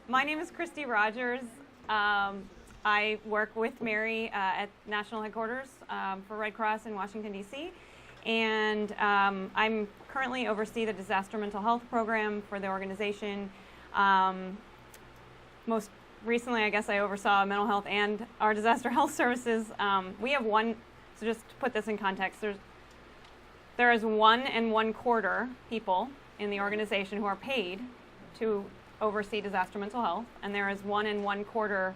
My name is Christie Rodgers. I work with Mary at national headquarters for Red Cross in Washington, D.C. And I'm currently oversee the disaster mental health program for the organization. Most recently, I guess I oversaw mental health and our disaster health services. We have one, so just to put this in context, there is 1 1/4 people in the organization who are paid to oversee disaster mental health, and there is 1 1/4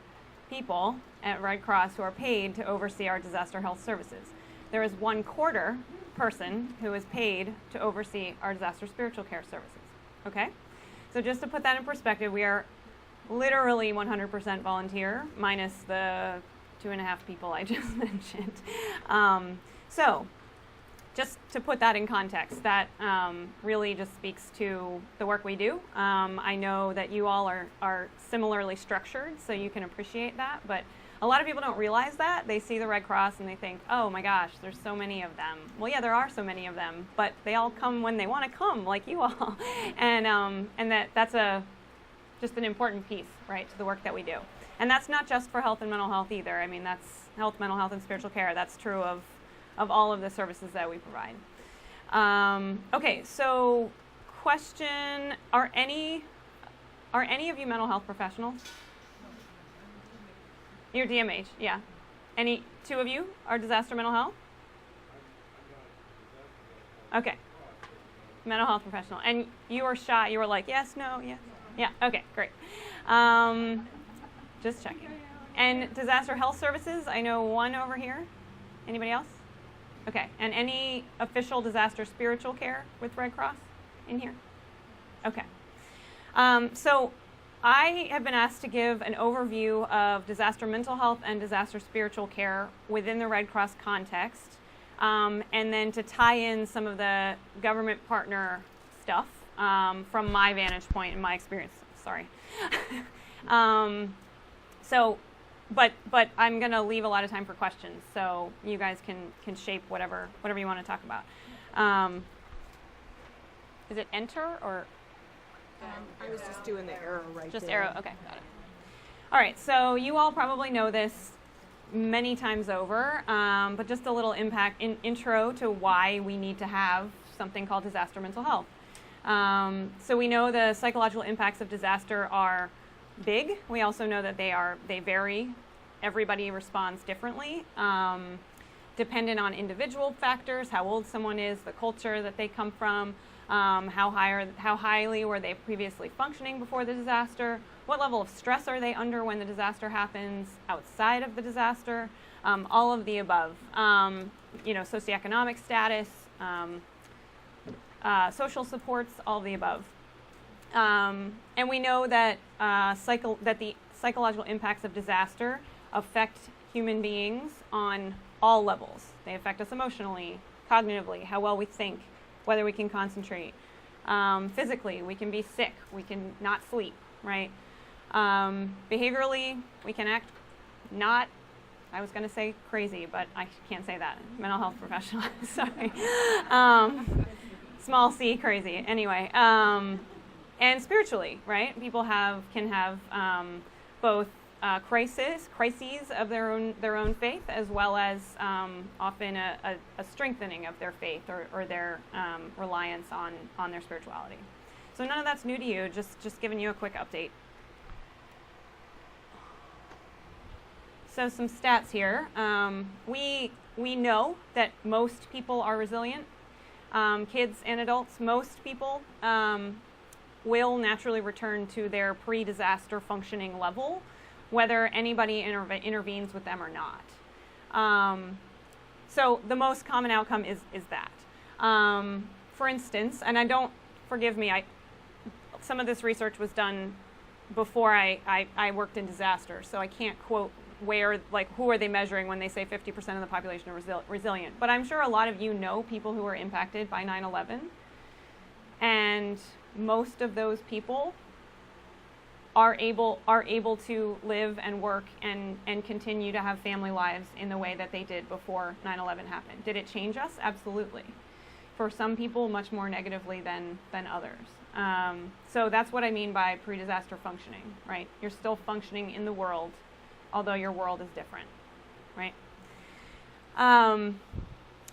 people at Red Cross who are paid to oversee our disaster health services. There is 1/4 person who is paid to oversee our disaster spiritual care services. Okay? So just to put that in perspective, we are literally 100% volunteer, minus the 2.5 people I just mentioned. So just to put that in context, that really just speaks to the work we do. I know that you all are similarly structured, so you can appreciate that, but a lot of people don't realize that. They see the Red Cross and they think, oh my gosh, there's so many of them. Well, yeah, there are so many of them, but they all come when they want to come, like you all. And that's just an important piece, right, to the work that we do. And that's not just for health and mental health either. I mean, that's health, mental health, and spiritual care. That's true of all of the services that we provide. Okay, so question, are any of you mental health professionals? You're DMH, yeah. Any 2 of you are disaster mental health? Okay. Mental health professional. And you were shy, you were like, yes, no, yes. Yeah, okay, great. Just checking. And disaster health services, I know 1 over here. Anybody else? Okay, and any official disaster spiritual care with Red Cross in here? Okay. So I have been asked to give an overview of disaster mental health and disaster spiritual care within the Red Cross context, and then to tie in some of the government partner stuff from my vantage point and my experience. Sorry. But I'm going to leave a lot of time for questions, so you guys can shape whatever you want to talk about. Is it enter or? I was just doing the arrow right just there. Arrow, okay, got it. All right, so you all probably know this many times over, but just a little intro to why we need to have something called disaster mental health. So we know the psychological impacts of disaster are big. We also know that they vary. Everybody responds differently, dependent on individual factors, how old someone is, the culture that they come from, how highly were they previously functioning before the disaster, what level of stress are they under when the disaster happens, outside of the disaster, all of the above. Socioeconomic status, social supports, all of the above. And we know that the psychological impacts of disaster affect human beings on all levels. They affect us emotionally, cognitively, how well we think, whether we can concentrate. Physically, we can be sick, we can not sleep, right? Behaviorally, we can act not, I was going to say crazy, but I can't say that. Mental health professional, sorry. Small c, crazy. Anyway. And spiritually, right? People can have both crises of their own faith, as well as often a strengthening of their faith or their reliance on their spirituality. So none of that's new to you. Just giving you a quick update. So some stats here. We know that most people are resilient. Kids and adults, most people will naturally return to their pre-disaster functioning level, whether anybody intervenes with them or not. So the most common outcome is that. For instance, and forgive me, some of this research was done before I worked in disaster, so I can't quote who are they measuring when they say 50% of the population are resilient. But I'm sure a lot of you know people who were impacted by 9/11, and most of those people are able to live and work and continue to have family lives in the way that they did before 9/11 happened. Did it change us? Absolutely. for some people much more negatively than others. So that's what I mean by pre-disaster functioning, right? You're still functioning in the world, although your world is different, right?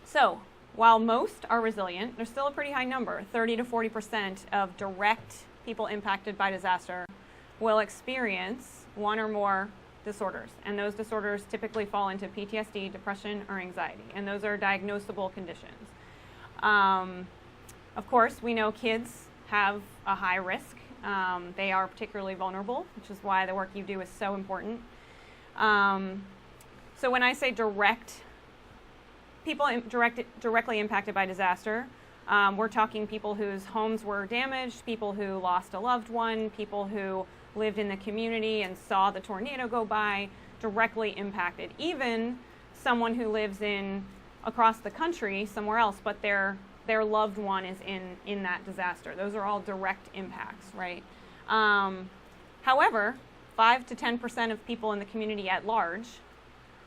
So while most are resilient, there's still a pretty high number. 30 to 40% of direct people impacted by disaster will experience one or more disorders. And those disorders typically fall into PTSD, depression, or anxiety. And those are diagnosable conditions. Of course, we know kids have a high risk. They are particularly vulnerable, which is why the work you do is so important. So when I say people directly impacted by disaster, we're talking people whose homes were damaged, people who lost a loved one, people who lived in the community and saw the tornado go by, directly impacted. Even someone who lives across the country somewhere else, but their loved one is in that disaster. Those are all direct impacts, right? However, 5 to 10% of people in the community at large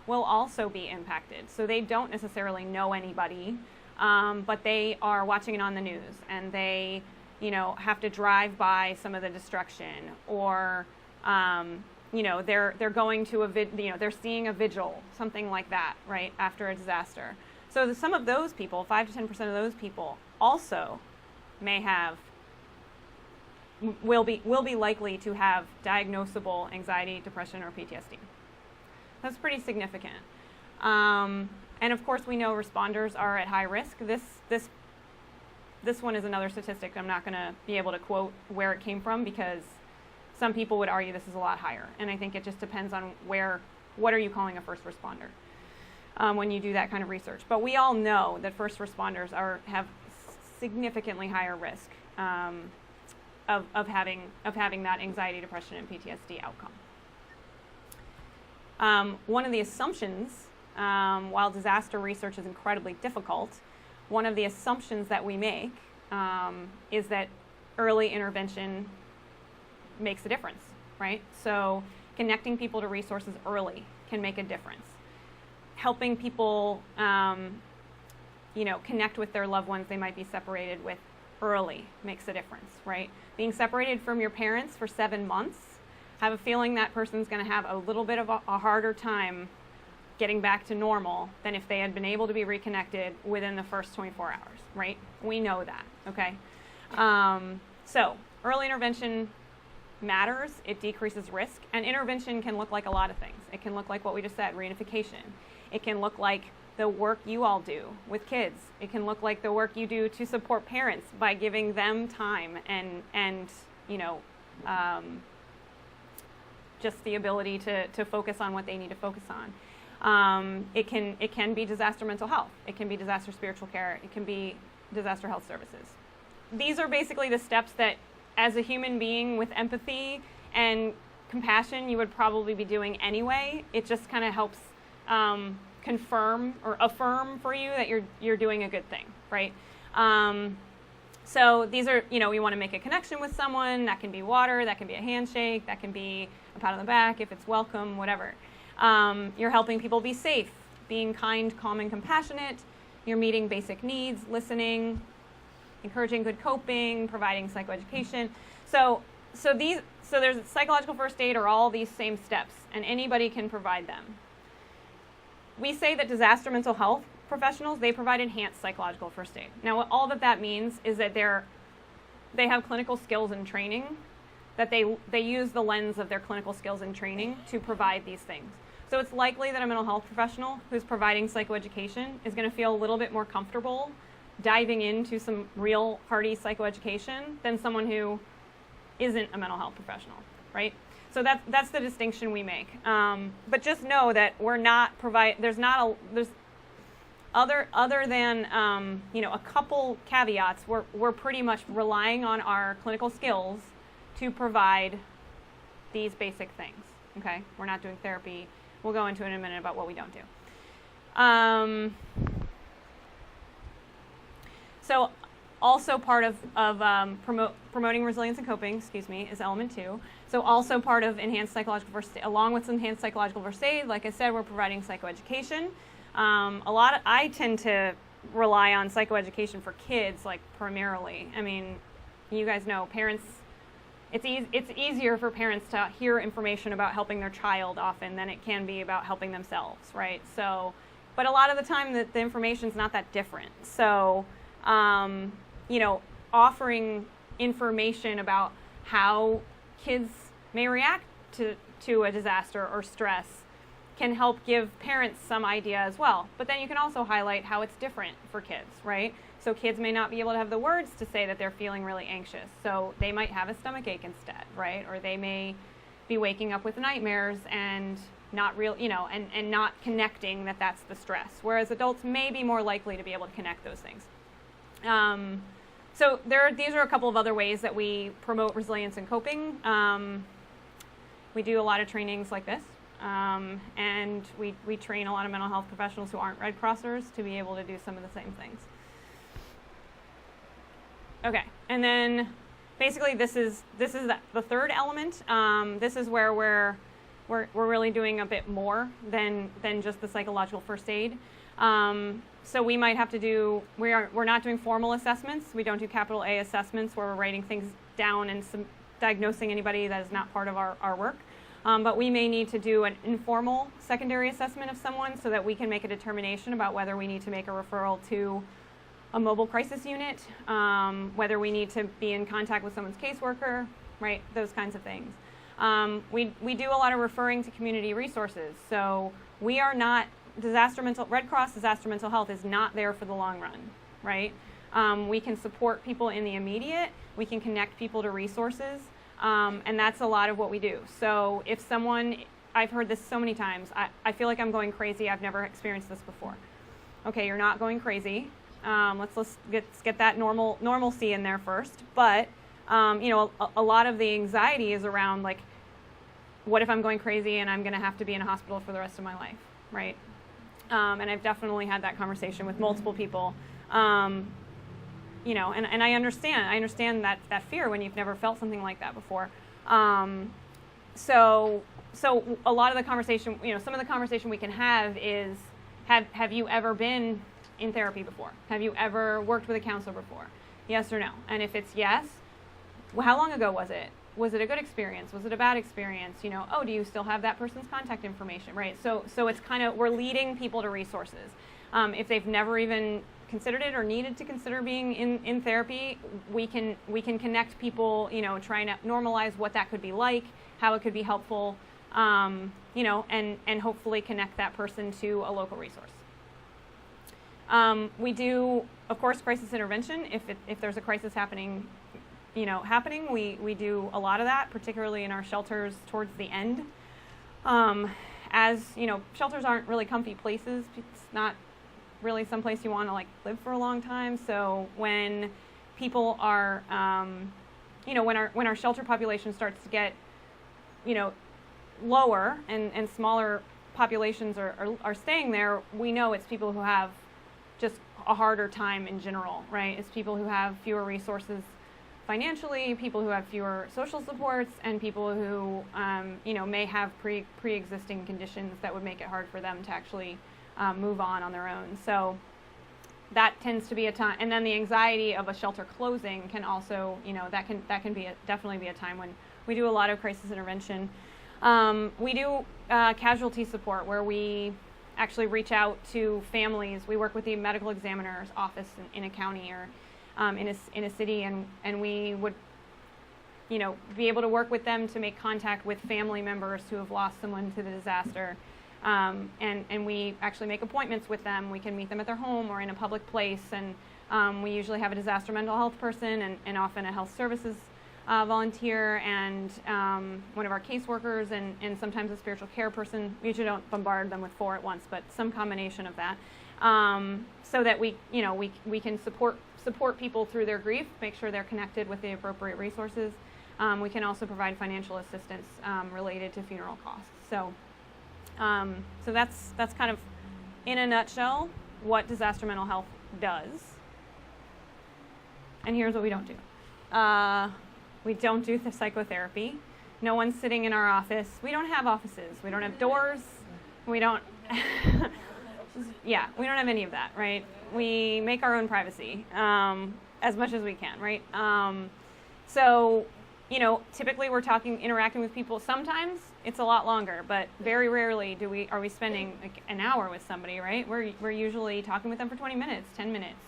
will also be impacted. So they don't necessarily know anybody, but they are watching it on the news, and they, have to drive by some of the destruction, or, they're going to they're seeing a vigil, something like that, right, after a disaster. So some of those people, 5 to 10% of those people, also will be likely to have diagnosable anxiety, depression, or PTSD. That's pretty significant. And of course, we know responders are at high risk. This one is another statistic I'm not going to be able to quote where it came from, because some people would argue this is a lot higher. And I think it just depends on what are you calling a first responder when you do that kind of research. But we all know that first responders have significantly higher risk of having that anxiety, depression, and PTSD outcome. One of the assumptions, while disaster research is incredibly difficult, one of the assumptions that we make is that early intervention makes a difference, right? So connecting people to resources early can make a difference. Helping people, connect with their loved ones they might be separated with early makes a difference, right? Being separated from your parents for 7 months, have a feeling that person's going to have a little bit of a harder time getting back to normal than if they had been able to be reconnected within the first 24 hours, right? We know that, okay? So early intervention matters. It decreases risk. And intervention can look like a lot of things. It can look like what we just said, reunification. It can look like the work you all do with kids. It can look like the work you do to support parents by giving them time and just the ability to focus on what they need to focus on. It can be disaster mental health. It can be disaster spiritual care. It can be disaster health services. These are basically the steps that, as a human being with empathy and compassion, you would probably be doing anyway. It just kind of helps confirm or affirm for you that you're doing a good thing, right? So these are, we want to make a connection with someone. That can be water, that can be a handshake, that can be a pat on the back if it's welcome, whatever. You're helping people be safe, being kind, calm, and compassionate. You're meeting basic needs, listening, encouraging good coping, providing psychoeducation. So there's psychological first aid, or all these same steps, and anybody can provide them. We say that disaster mental health professionals, they provide enhanced psychological first aid. Now, what all that means is that they have clinical skills and training, that they use the lens of their clinical skills and training to provide these things. So it's likely that a mental health professional who's providing psychoeducation is going to feel a little bit more comfortable diving into some real hearty psychoeducation than someone who isn't a mental health professional, right? So that's the distinction we make. But just know that we're not other than a couple caveats, we're pretty much relying on our clinical skills to provide these basic things. Okay, we're not doing therapy. We'll go into it in a minute about what we don't do. So also part of promoting resilience and coping, is element 2. So also part of enhanced psychological first aid, along with enhanced psychological first aid, like I said, we're providing psychoeducation. I tend to rely on psychoeducation for kids, like primarily. I mean, you guys know parents. It's easier for parents to hear information about helping their child often than it can be about helping themselves, right? So, but a lot of the time the information's not that different. So, offering information about how kids may react to a disaster or stress can help give parents some idea as well. But then you can also highlight how it's different for kids, right? So kids may not be able to have the words to say that they're feeling really anxious. So they might have a stomach ache instead, right? Or they may be waking up with nightmares and not and not connecting that that's the stress. Whereas adults may be more likely to be able to connect those things. So these are a couple of other ways that we promote resilience and coping. We do a lot of trainings like this. And we train a lot of mental health professionals who aren't Red Crossers to be able to do some of the same things. Okay, and then basically this is the third element. This is where we're really doing a bit more than just the psychological first aid. So we might have to do, we're not doing formal assessments. We don't do capital A assessments where we're writing things down and diagnosing anybody that is not part of our work. But we may need to do an informal secondary assessment of someone so that we can make a determination about whether we need to make a referral to a mobile crisis unit, whether we need to be in contact with someone's caseworker, right? Those kinds of things. We do a lot of referring to community resources. So we are not, Red Cross Disaster Mental Health is not there for the long run, right? We can support people in the immediate. We can connect people to resources. And that's a lot of what we do. So if someone, I've heard this so many times, I feel like I'm going crazy, I've never experienced this before. Okay, you're not going crazy. Let's get that normalcy in there first. But, a lot of the anxiety is around, like, what if I'm going crazy and I'm going to have to be in a hospital for the rest of my life, right? And I've definitely had that conversation with multiple people. And I understand that fear when you've never felt something like that before. So a lot of the conversation, some of the conversation we can have is, have you ever been in therapy before? Have you ever worked with a counselor before? Yes or no? And if it's yes, well, how long ago was it? Was it a good experience? Was it a bad experience? Do you still have that person's contact information, right? So it's kind of, we're leading people to resources. If they've never even considered it or needed to consider being in therapy, we can connect people, trying to normalize what that could be like, how it could be helpful, and hopefully connect that person to a local resource. We do, of course, crisis intervention. If there's a crisis happening, we do a lot of that, particularly in our shelters towards the end. Shelters aren't really comfy places. It's not really someplace you want to live for a long time. So when people are, when our shelter population starts to get, lower and smaller populations are staying there, we know it's people who have just a harder time in general, right? It's people who have fewer resources financially, people who have fewer social supports, and people who, may have pre-existing conditions that would make it hard for them to actually move on their own. So that tends to be a time, and then the anxiety of a shelter closing can also, that can definitely be a time when we do a lot of crisis intervention. We do casualty support where we actually reach out to families. We work with the medical examiner's office in a county or in a city, and we would, be able to work with them to make contact with family members who have lost someone to the disaster. And we actually make appointments with them. We can meet them at their home or in a public place, and we usually have a disaster mental health person and often a health services volunteer and one of our caseworkers and sometimes a spiritual care person. We usually don't bombard them with 4 at once, but some combination of that, so that we can support people through their grief, make sure they're connected with the appropriate resources. We can also provide financial assistance related to funeral costs. So that's kind of, in a nutshell, what disaster mental health does. And here's what we don't do. We don't do the psychotherapy. No one's sitting in our office. We don't have offices. We don't have doors. We don't. Yeah, we don't have any of that, right? We make our own privacy as much as we can, right? So, typically we're interacting with people. Sometimes it's a lot longer, but very rarely are we spending like an hour with somebody, right? We're usually talking with them for 20 minutes, 10 minutes.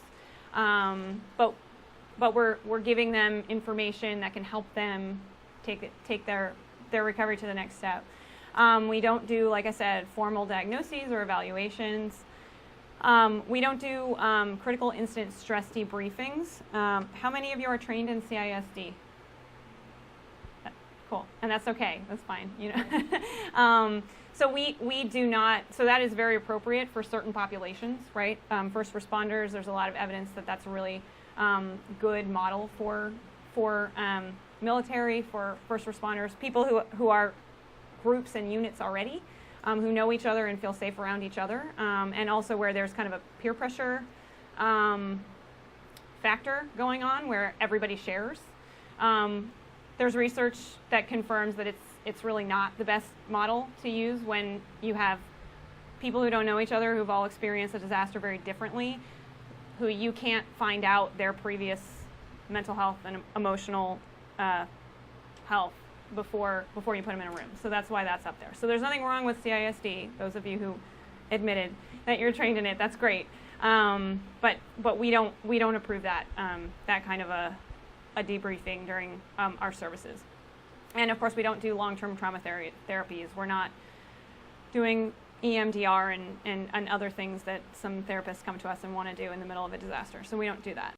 But we're giving them information that can help them take their recovery to the next step. We don't do, like I said, formal diagnoses or evaluations. We don't do critical incident stress debriefings. How many of you are trained in CISD? Cool, and that's okay. That's fine. So we do not. So that is very appropriate for certain populations, right? First responders. There's a lot of evidence that that's a really good model for military, for first responders, people who are groups and units already, who know each other and feel safe around each other, and also where there's kind of a peer pressure factor going on where everybody shares. There's research that confirms that it's really not the best model to use when you have people who don't know each other, who've all experienced a disaster very differently, who you can't find out their previous mental health and emotional health before you put them in a room. So that's why that's up there. So there's nothing wrong with CISD. Those of you who admitted that you're trained in it, that's great. But we don't approve that kind of a debriefing during our services. And of course, we don't do long-term trauma therapies. We're not doing EMDR and other things that some therapists come to us and want to do in the middle of a disaster. So we don't do that.